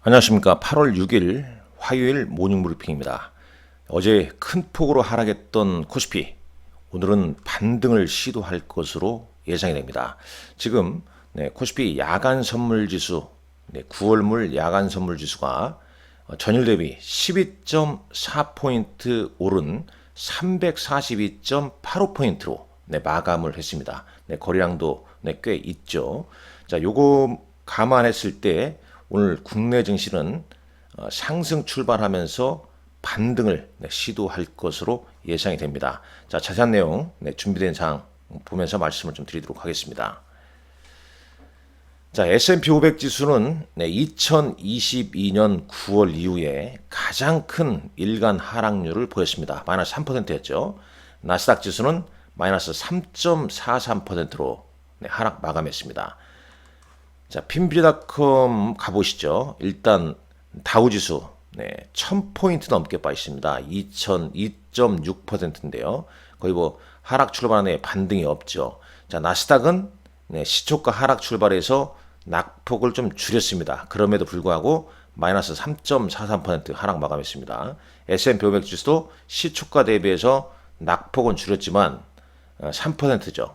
안녕하십니까. 8월 6일 화요일 모닝 브리핑입니다. 어제 큰 폭으로 하락했던 코스피, 오늘은 반등을 시도할 것으로 예상이 됩니다. 지금 코스피 야간 선물 지수, 9월물 야간 선물 지수가 전일 대비 12.4포인트 오른 342.85포인트로 마감을 했습니다. 거래량도 꽤 있죠. 자, 요거 감안했을 때 오늘 국내 증시는 상승 출발하면서 반등을 시도할 것으로 예상이 됩니다. 자, 자세한 내용 준비된 사항 보면서 말씀을 좀 드리도록 하겠습니다. 자, S&P 500 지수는 2022년 9월 이후에 가장 큰 일간 하락률을 보였습니다. 마이너스 3%였죠. 나스닥 지수는 마이너스 3.43%로 하락 마감했습니다. 자, 핀비닷컴 가보시죠. 일단 다우지수 1000포인트 넘게 빠졌습니다. 2.6%인데요. 거의 뭐 하락 출발에 반등이 없죠. 자, 나스닥은 시초가 하락 출발해서 낙폭을 좀 줄였습니다. 그럼에도 불구하고 마이너스 3.43% 하락 마감했습니다. S&P 500 지수도 시초가 대비해서 낙폭은 줄였지만 3%죠.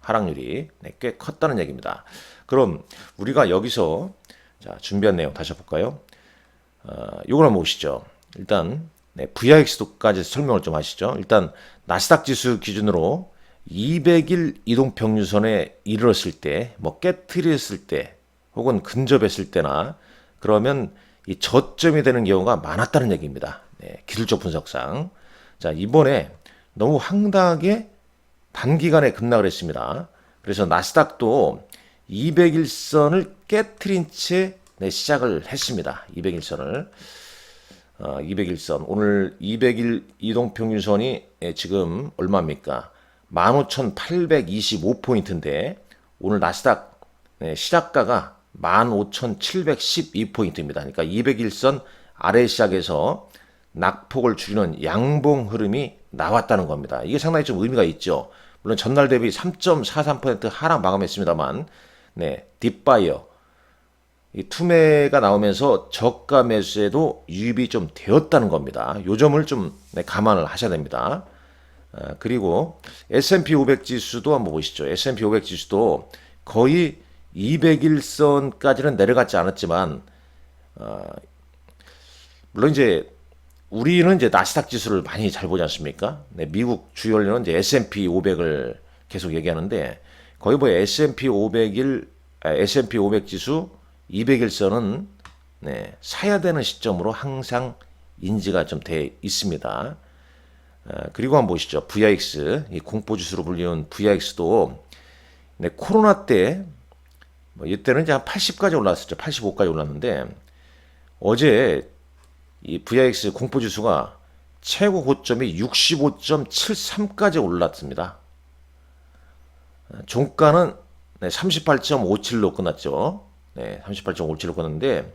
하락률이 꽤 컸다는 얘기입니다. 그럼 우리가 여기서 자, 준비한 내용 다시 볼까요? 요걸 한번 보시죠. 일단 VIX도까지 설명을 좀 하시죠. 일단 나스닥 지수 기준으로 200일 이동 평균선에 이르렀을 때, 뭐 깨트렸을 때, 혹은 근접했을 때나 그러면 이 저점이 되는 경우가 많았다는 얘기입니다. 기술적 분석상. 자, 이번에 너무 황당하게 단기간에 급락을 했습니다. 그래서 나스닥도 200일선을 깨트린 채 시작을 했습니다. 200일선을. 200일선. 오늘 200일 이동평균선이 지금 얼마입니까? 15,825포인트인데 오늘 나스닥 시작가가 15,712포인트입니다. 그러니까 200일선 아래 시작에서 낙폭을 줄이는 양봉 흐름이 나왔다는 겁니다. 이게 상당히 좀 의미가 있죠. 물론 전날 대비 3.43% 하락 마감했습니다만 딥바이어 이 투매가 나오면서 저가 매수에도 유입이 좀 되었다는 겁니다. 요 점을 좀 감안을 하셔야 됩니다. 그리고 S&P 500 지수도 한번 보시죠. S&P 500 지수도 거의 200일선까지는 내려갔지 않았지만 물론 이제 우리는 이제 나스닥 지수를 많이 잘 보지 않습니까? 미국 주요 언론은 이제 S&P 500을 계속 얘기하는데 거의 뭐 S&P 500 지수 200일선은 사야 되는 시점으로 항상 인지가 좀 돼 있습니다. 그리고 한번 보시죠. VIX, 이 공포지수로 불리는 VIX도 코로나 때, 뭐 이때는 이제 한 80까지 올랐었죠. 85까지 올랐는데, 어제 이 VIX 공포지수가 최고 고점이 65.73까지 올랐습니다. 종가는 38.57로 끝났죠. 38.57로 끝났는데,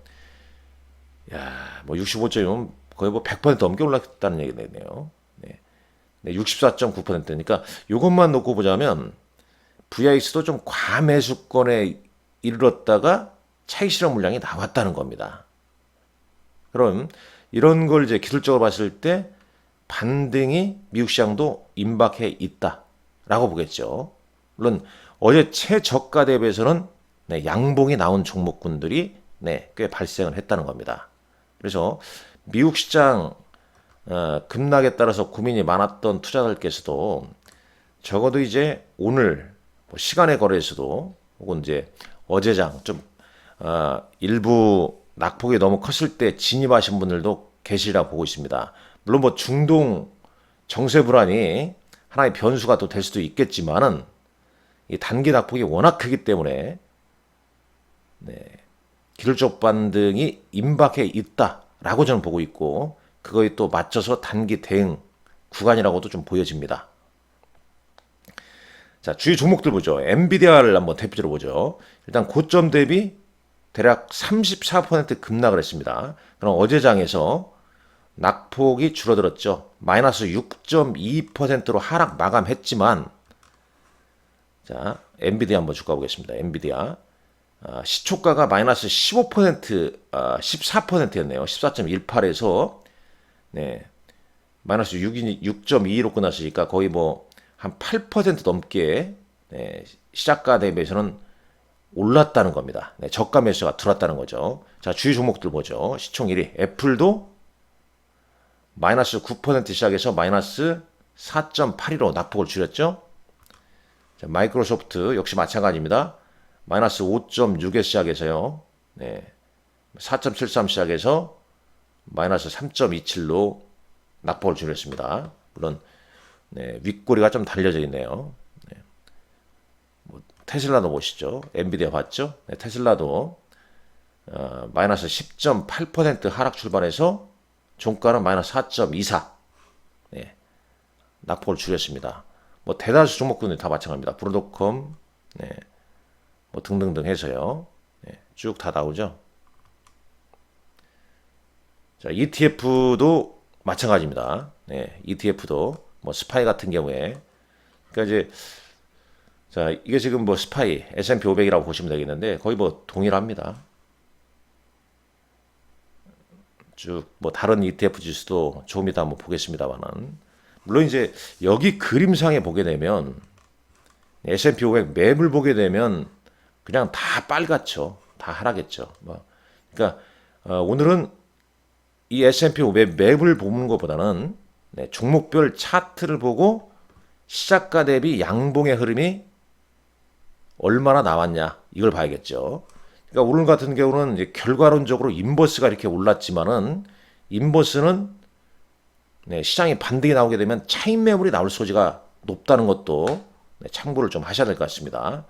야, 뭐 65점이면 거의 뭐 100% 넘게 올랐다는 얘기네요. 64.9%니까 이것만 놓고 보자면 VIX도 좀 과매수권에 이르렀다가 차익 실현 물량이 나왔다는 겁니다. 그럼 이런 걸 이제 기술적으로 봤을 때 반등이 미국 시장도 임박해 있다라고 보겠죠. 물론 어제 최저가 대비해서는 양봉이 나온 종목군들이 꽤 발생을 했다는 겁니다. 그래서 미국 시장 급락에 따라서 고민이 많았던 투자자들께서도 적어도 이제 오늘 시간의 거래에서도 혹은 이제 어제장 좀 일부 낙폭이 너무 컸을 때 진입하신 분들도 계시리라 보고 있습니다. 물론 뭐 중동 정세 불안이 하나의 변수가 또 될 수도 있겠지만은 이 단기 낙폭이 워낙 크기 때문에 기술적 반등이 임박해 있다라고 저는 보고 있고 그거에 또 맞춰서 단기 대응 구간이라고도 좀 보여집니다. 자, 주요 종목들 보죠. 엔비디아를 한번 대표적으로 보죠. 일단 고점 대비 대략 34% 급락을 했습니다. 그럼 어제 장에서 낙폭이 줄어들었죠. 마이너스 6.2%로 하락 마감했지만 자, 엔비디아 한번 주가 보겠습니다. 엔비디아 시초가가 마이너스 15%, 14%였네요. 14.18에서 네, 마이너스 6.22로 끝났으니까 거의 뭐 한 8% 넘게 네, 시작가 대비해서는 올랐다는 겁니다. 네, 저가 매수가 들어왔다는 거죠. 자, 주요 종목들 보죠. 시총 1위 애플도 마이너스 9% 시작해서 마이너스 4.82로 낙폭을 줄였죠. 자, 마이크로소프트 역시 마찬가지입니다. 마이너스 5.6에 시작해서요. 네, 4.73 시작해서 마이너스 3.27로 낙폭을 줄였습니다. 물론 네, 윗꼬리가 좀 달려져 있네요. 네, 뭐, 테슬라도 보시죠. 엔비디아 봤죠? 네, 테슬라도 마이너스 10.8% 하락 출발해서 종가는 마이너스 4.24 네, 낙폭을 줄였습니다. 뭐 대다수 종목군이 다 마찬가지입니다. 브로드컴 네, 뭐 등등등 해서요. 네, 쭉 다 나오죠. 자, ETF도 마찬가지입니다. 네, ETF도 뭐 스파이 같은 경우에 그러니까 이제 자, 이게 지금 뭐 스파이 S&P 500이라고 보시면 되겠는데 거의 뭐 동일합니다. 쭉 뭐 다른 ETF 지수도 조금 이따 한번 보겠습니다만은 물론 이제 여기 그림상에 보게 되면 S&P 500 맵을 보게 되면 그냥 다 빨갛죠. 다 하락했죠. 뭐 그러니까 오늘은 이 S&P 500 맵을 보는 것보다는 네, 종목별 차트를 보고 시작가 대비 양봉의 흐름이 얼마나 나왔냐 이걸 봐야겠죠. 그러니까 오늘 같은 경우는 이제 결과론적으로 인버스가 이렇게 올랐지만은 인버스는 네, 시장에 반등이 나오게 되면 차익 매물이 나올 소지가 높다는 것도 네, 참고를 좀 하셔야 될 것 같습니다.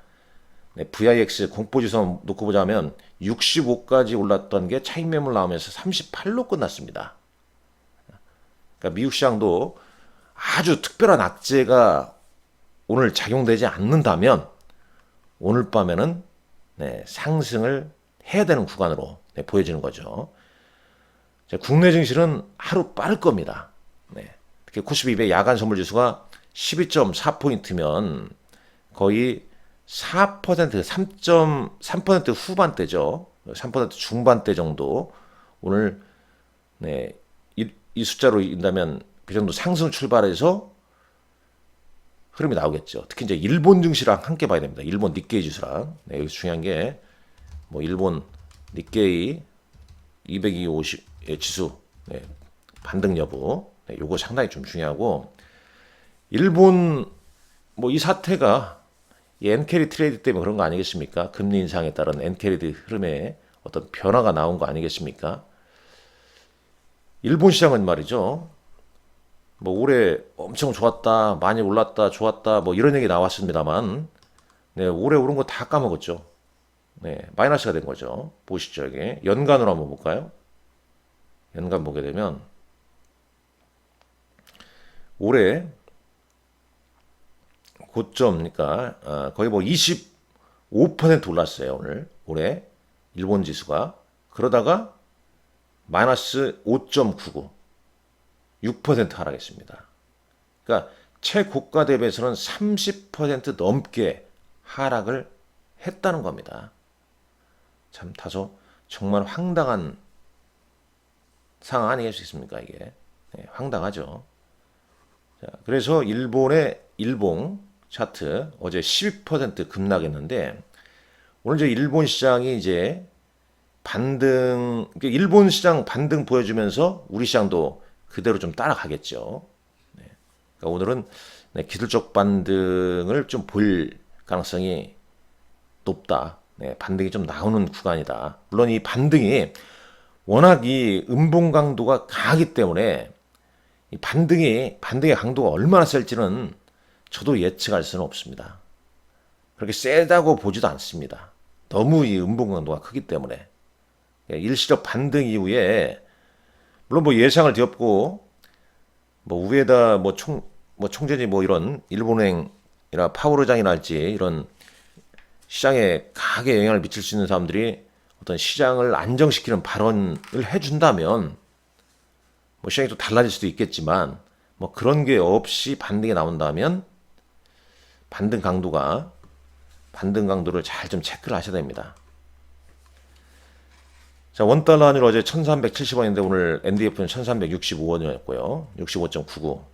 네, VIX 공포지수 놓고 보자면 65까지 올랐던 게 차익 매물 나오면서 38로 끝났습니다. 그러니까 미국 시장도 아주 특별한 악재가 오늘 작용되지 않는다면 오늘 밤에는 네, 상승을 해야 되는 구간으로 네, 보여지는 거죠. 자, 국내 증시는 하루 빠를 겁니다. 네, 특히 코스피 200 야간 선물 지수가 12.4포인트면 거의 4%, 3.3% 후반대죠. 3% 중반대 정도 오늘 네, 이 숫자로 인다면 그 정도 상승 출발해서 흐름이 나오겠죠. 특히 이제 일본 증시랑 함께 봐야 됩니다. 일본 니케이 지수랑 네, 여기서 중요한 게 뭐 일본 니케이 250 지수 네, 반등 여부 네, 요거 상당히 좀 중요하고 일본 뭐 이 사태가 이 엔캐리 트레이드 때문에 그런 거 아니겠습니까? 금리 인상에 따른 엔캐리드 흐름에 어떤 변화가 나온 거 아니겠습니까? 일본 시장은 말이죠. 뭐 올해 엄청 좋았다, 많이 올랐다, 좋았다, 뭐 이런 얘기 나왔습니다만, 네, 올해 오른 거 다 까먹었죠. 네, 마이너스가 된 거죠. 보시죠, 여기 연간으로 한번 볼까요? 연간 보게 되면 올해 고점이니까 거의 뭐 25% 올랐어요 오늘 올해 일본 지수가 그러다가 마이너스 5.99 6% 하락했습니다. 그러니까 최고가 대비해서는 30% 넘게 하락을 했다는 겁니다. 참 다소 정말 황당한 상황 아니겠습니까 이게 네, 황당하죠. 자, 그래서 일본의 일봉 차트 어제 12% 급락했는데 오늘 이제 일본 시장이 이제 반등 일본 시장 반등 보여주면서 우리 시장도 그대로 좀 따라가겠죠. 네. 그러니까 오늘은 네, 기술적 반등을 좀 보일 가능성이 높다. 네, 반등이 좀 나오는 구간이다. 물론 이 반등이 워낙 이 음봉 강도가 강하기 때문에 이 반등의 강도가 얼마나 셀지는 저도 예측할 수는 없습니다. 그렇게 세다고 보지도 않습니다. 너무 이 음봉 강도가 크기 때문에 일시적 반등 이후에 물론 뭐 예상을 뒤엎고 뭐 위에다 뭐 총재지 뭐 이런 일본은행이나 파워르장이랄지 이런 시장에 강하게 영향을 미칠 수 있는 사람들이 어떤 시장을 안정시키는 발언을 해준다면 뭐 시장이 또 달라질 수도 있겠지만 뭐 그런 게 없이 반등이 나온다면 반등 강도를 잘 좀 체크를 하셔야 됩니다. 자, 원달러 환율 어제 1370원인데 오늘 NDF는 1365원이었고요. 65.99.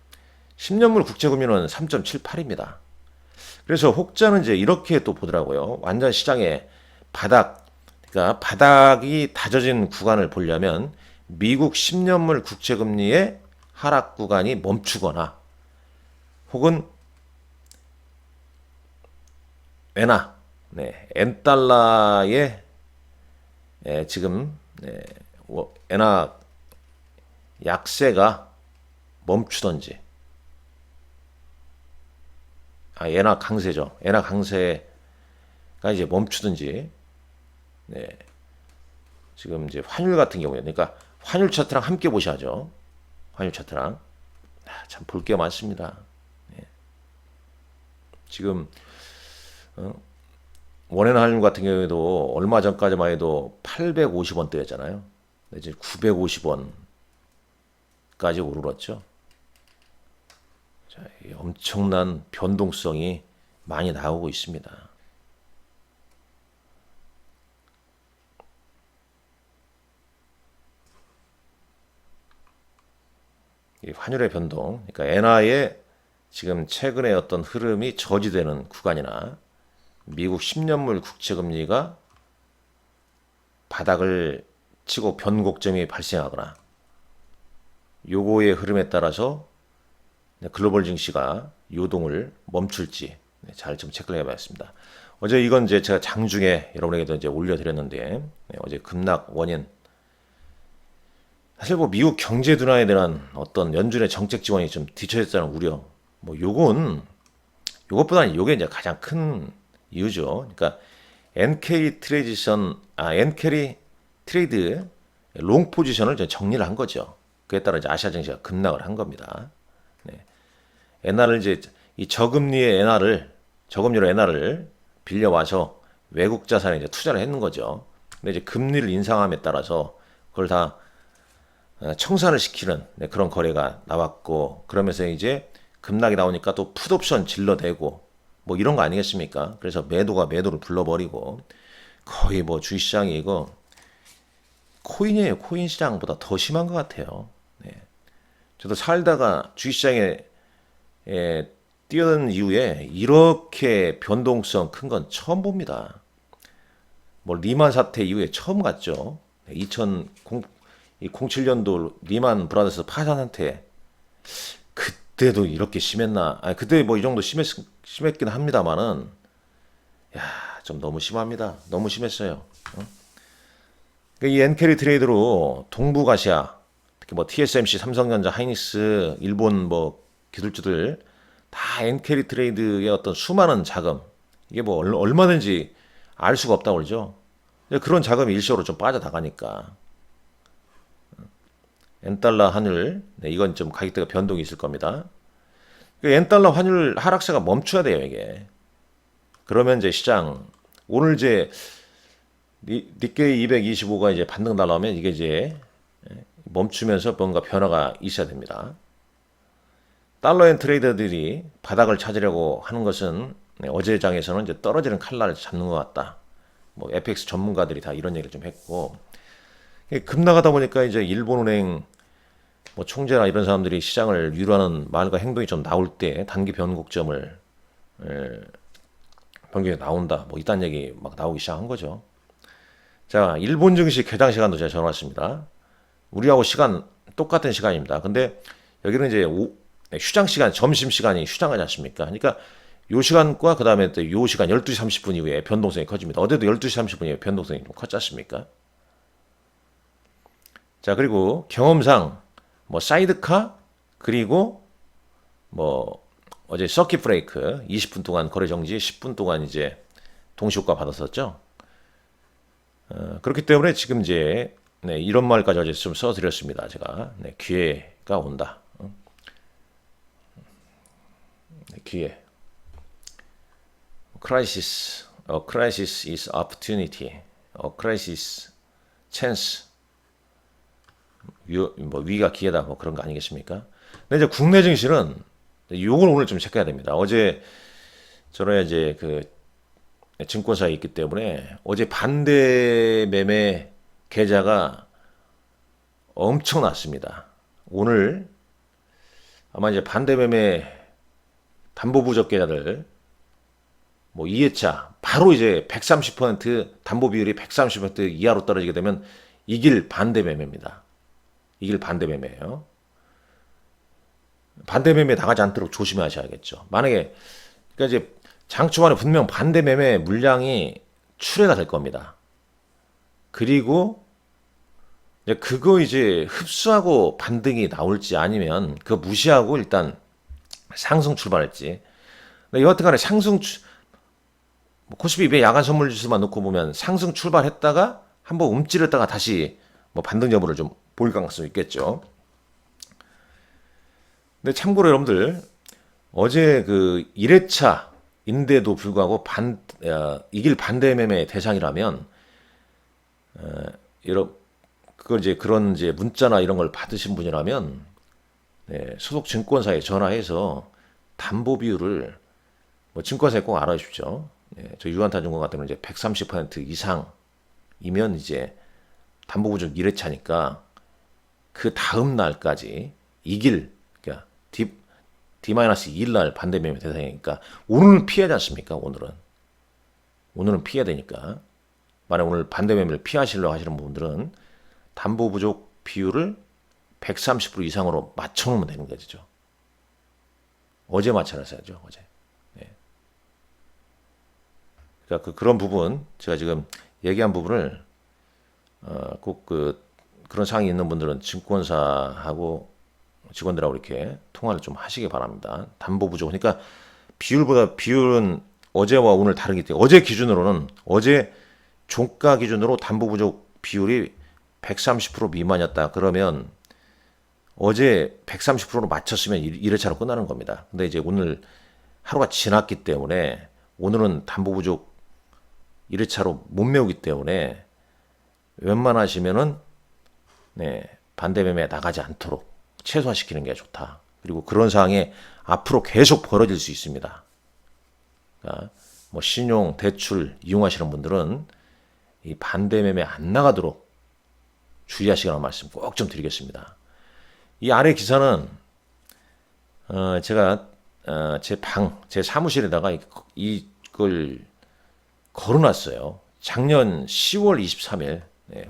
10년물 국채금리는 3.78입니다. 그래서 혹자는 이제 이렇게 또 보더라고요. 완전 시장의 바닥, 그러니까 바닥이 다져진 구간을 보려면 미국 10년물 국채금리의 하락 구간이 멈추거나 혹은 엔화, 엔달러의 지금 엔화 약세가 멈추던지, 엔화 강세죠. 엔화 강세가 이제 멈추든지, 지금 이제 환율 같은 경우에, 그러니까 환율 차트랑 함께 보셔야죠. 환율 차트랑 참 볼 게 많습니다. 지금 원엔 환율 같은 경우에도 얼마 전까지만 해도 850원대였잖아요. 이제 950원까지 오르렀죠. 자, 엄청난 변동성이 많이 나오고 있습니다. 이 환율의 변동, 그러니까 엔화의 지금 최근에 어떤 흐름이 저지되는 구간이나 미국 10년물 국채금리가 바닥을 치고 변곡점이 발생하거나 요거의 흐름에 따라서 글로벌 증시가 요동을 멈출지 잘 좀 체크를 해봤습니다. 어제 이건 이제 제가 장중에 여러분에게도 이제 올려드렸는데 어제 급락 원인, 사실 뭐 미국 경제 둔화에 대한 어떤 연준의 정책 지원이 좀 뒤처졌다는 우려, 뭐 요것보다는 요게 이제 가장 큰 이유죠. 그러니까 엔캐리 트레이드 롱 포지션을 이제 정리를 한 거죠. 그에 따라 이제 아시아 증시가 급락을 한 겁니다. 엔화를 이제 이 저금리로 엔화를 빌려와서 외국 자산에 이제 투자를 했는 거죠. 근데 이제 금리를 인상함에 따라서 그걸 다 청산을 시키는 그런 거래가 나왔고, 그러면서 이제 급락이 나오니까 또 풋옵션 질러대고 뭐 이런 거 아니겠습니까? 그래서 매도가 매도를 불러버리고 거의 뭐 주식시장이 이거 코인이에요. 코인 시장보다 더 심한 것 같아요. 저도 살다가 주식시장에 뛰어든 이후에 이렇게 변동성 큰 건 처음 봅니다. 뭐 리만 사태 이후에 처음 갔죠. 2007년도 리만 브라더스 파산 상태, 그때도 이렇게 심했나? 그때 뭐 이 정도 심했긴 합니다만은, 좀 너무 심합니다. 너무 심했어요. 이 엔캐리 트레이드로 동북아시아, 특히 뭐 TSMC, 삼성전자, 하이닉스, 일본 뭐 기술주들 다 엔캐리 트레이드의 어떤 수많은 자금, 이게 뭐 얼마든지 알 수가 없다고 그러죠. 그런 자금이 일시적으로 좀 빠져나가니까 엔달러 환율, 이건 좀 가격대가 변동이 있을 겁니다. 엔달러 환율 하락세가 멈춰야 돼요, 이게. 그러면 이제 시장, 오늘 이제 니케이 225가 이제 반등 날라오면 이게 이제 멈추면서 뭔가 변화가 있어야 됩니다. 달러엔 트레이더들이 바닥을 찾으려고 하는 것은 어제 장에서는 이제 떨어지는 칼날을 잡는 것 같다. 뭐 FX 전문가들이 다 이런 얘기를 좀 했고, 급나가다 보니까 이제 일본은행 뭐 총재나 이런 사람들이 시장을 위로하는 말과 행동이 좀 나올 때 단기 변곡점을 변경이 나온다. 뭐 이딴 얘기 막 나오기 시작한 거죠. 자, 일본 증시 개장 시간도 제가 정해놨습니다. 우리하고 시간 똑같은 시간입니다. 근데 여기는 이제 휴장 시간, 점심 시간이 휴장하지 않습니까? 그러니까 요 시간과 그 다음에 또 요 시간 12시 30분 이후에 변동성이 커집니다. 어제도 12시 30분 이후에 변동성이 좀 컸지 않습니까? 자, 그리고 경험상 뭐 사이드카, 그리고 뭐 어제 서킷 브레이크 20분 동안 거래 정지, 10분 동안 이제 동시효과 받았었죠. 그렇기 때문에 지금 이제 이런 말까지 어제 좀 써드렸습니다. 제가 기회가 온다. 기회. Crisis, a crisis is opportunity, a crisis chance. 뭐 위가 기회다, 뭐 그런 거 아니겠습니까? 근데 이제 국내 증시는 요걸 오늘 좀 체크해야 됩니다. 어제 저는 이제 그 증권사에 있기 때문에 어제 반대 매매 계좌가 엄청났습니다. 오늘 아마 이제 반대매매 담보부족 계좌들 뭐 2회차 바로 이제 130% 담보 비율이 130% 이하로 떨어지게 되면 이길 반대매매입니다. 이길 반대매매예요. 반대매매 나가지 않도록 조심하셔야겠죠. 만약에 그러니까 이제 장 초반에 분명 반대매매 물량이 출회가 될 겁니다. 그리고 이제 그거 이제 흡수하고 반등이 나올지 아니면 그거 무시하고 일단 상승 출발할지. 근데 여하튼간에 코스피 200 야간 선물 지수만 놓고 보면 상승 출발했다가 한번 움찔했다가 다시 뭐 반등 여부를 좀 볼 가능성이 있겠죠. 근데 참고로 여러분들 어제 그 1회차인데도 불구하고 이길 반대매매 대상이라면 그걸 이제 그런 이제 문자나 이런 걸 받으신 분이라면 소속 증권사에 전화해서 담보 비율을 뭐 증권사에 꼭 알아주십시오. 저 유한타증권 같은 경우는 이제 130% 이상이면 이제 담보 부족 1회차니까 그 다음 날까지 그러니까 D-2일 날 반대매매 대상이니까 오늘은 피해야 되지 않습니까? 오늘은 피해야 되니까 만약 오늘 반대매매를 피하시려고 하시는 분들은 담보 부족 비율을 130% 이상으로 맞춰놓으면 되는 거죠. 어제 맞춰놨어야죠. 어제. 그러니까 그런 부분 제가 지금 얘기한 부분을 꼭 그런 상황이 있는 분들은 증권사하고 직원들하고 이렇게 통화를 좀 하시기 바랍니다. 담보 부족. 그러니까 비율은 어제와 오늘 다르기 때문에 어제 종가 기준으로 담보 부족 비율이 130% 미만이었다. 그러면 어제 130%로 맞췄으면 1회차로 끝나는 겁니다. 근데 이제 오늘 하루가 지났기 때문에 오늘은 담보 부족 1회차로 못 메우기 때문에 웬만하시면은 반대매매 나가지 않도록 최소화시키는 게 좋다. 그리고 그런 상황에 앞으로 계속 벌어질 수 있습니다. 그러니까 뭐 신용, 대출 이용하시는 분들은 이 반대매매 안 나가도록 주의하시라는 말씀 꼭 좀 드리겠습니다. 이 아래 기사는 제가 제 사무실에다가 이걸 걸어놨어요. 작년 10월 23일,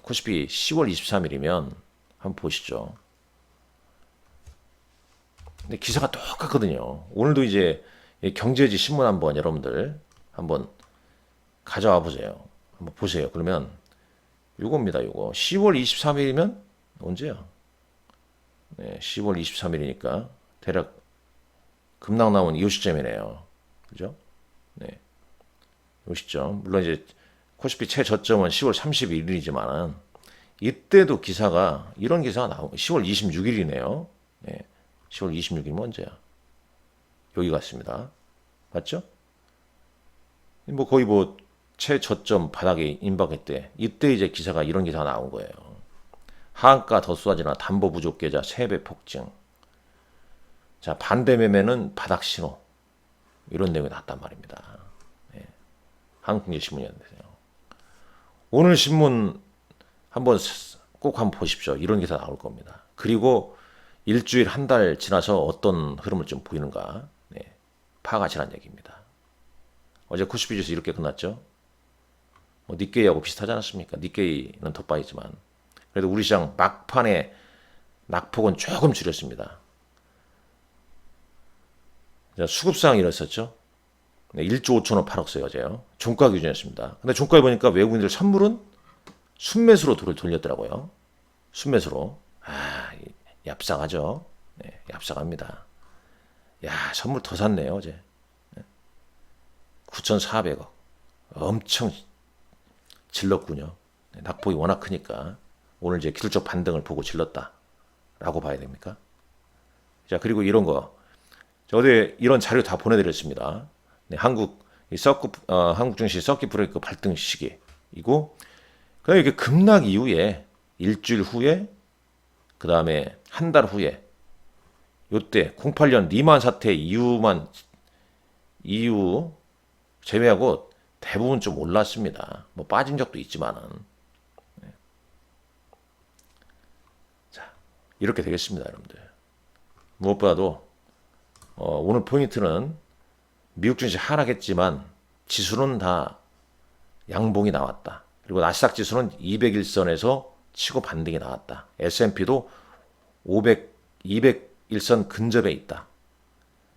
코스피 10월 23일이면 한번 보시죠. 근데 기사가 똑같거든요. 오늘도 이제 경제지 신문 한번 여러분들 한번 가져와 보세요. 한번 보세요. 그러면 요겁니다. 요거 10월 23일이면 언제야? 10월 23일이니까 대략 급락 나온 이 시점이네요. 그죠? 이 시점. 물론 이제 코스피 최저점은 10월 31일이지만 이때도 기사가 이런 기사가 나오고 10월 26일이네요. 10월 26일이면 언제야? 여기 같습니다. 맞죠? 뭐 거의 뭐 최저점 바닥에 임박했대. 이때 이제 기사가 이런 기사가 나온 거예요. 하한가 더 쏟아지나 담보 부족 계좌 3배 폭증. 자, 반대매매는 바닥 신호. 이런 내용이 났단 말입니다. 한국경제신문이었는데요. 오늘 신문 꼭 한번 보십시오. 이런 기사 나올 겁니다. 그리고 일주일 한 달 지나서 어떤 흐름을 좀 보이는가 파악하시라는 얘기입니다. 어제 코스피 지수 이렇게 끝났죠. 뭐 니케이하고 비슷하지 않았습니까? 니케이는 더 빠지지만 그래도 우리 시장 막판에 낙폭은 조금 줄였습니다. 수급상이 이랬었죠. 1조 5천억 팔았어요 어제요. 종가 기준이었습니다. 근데 종가에 보니까 외국인들 선물은 순매수로 돌렸더라고요. 순매수로. 얍상하죠. 얍상합니다. 야, 선물 더 샀네요 어제. 9,400억. 엄청 질렀군요. 낙폭이 워낙 크니까 오늘 이제 기술적 반등을 보고 질렀다라고 봐야 됩니까? 자, 그리고 이런 거. 어제 이런 자료 다 보내드렸습니다. 한국 증시 서킷 브레이크 발등 시기이고, 그다음에 이게 급락 이후에 일주일 후에, 그 다음에 한 달 후에, 요때 08년 리만 사태 이후 제외하고 대부분 좀 올랐습니다. 뭐 빠진 적도 있지만은. 이렇게 되겠습니다, 여러분들. 무엇보다도 오늘 포인트는 미국 증시 하락했지만 지수는 다 양봉이 나왔다. 그리고 나스닥 지수는 200일선에서 치고 반등이 나왔다. S&P도 200일선 근접에 있다.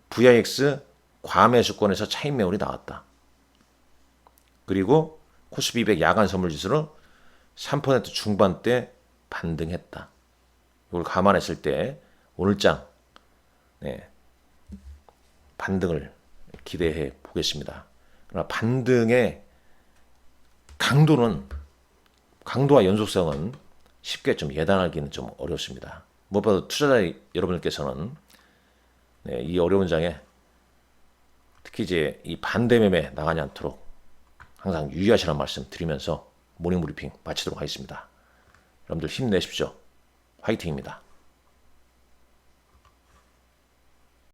VIX 과매수권에서 차익 매물이 나왔다. 그리고 코스피 200 야간 선물 지수는 3% 중반대 반등했다. 이걸 감안했을 때 오늘장 반등을 기대해 보겠습니다. 그러나 반등의 강도와 연속성은 쉽게 좀 예단하기는 좀 어렵습니다. 무엇보다 투자자 여러분들께서는 이 어려운 장에 특히 이제 이 반대 매매 나가지 않도록 항상 유의하시라는 말씀 드리면서 모닝 브리핑 마치도록 하겠습니다. 여러분들 힘내십시오. 화이팅입니다.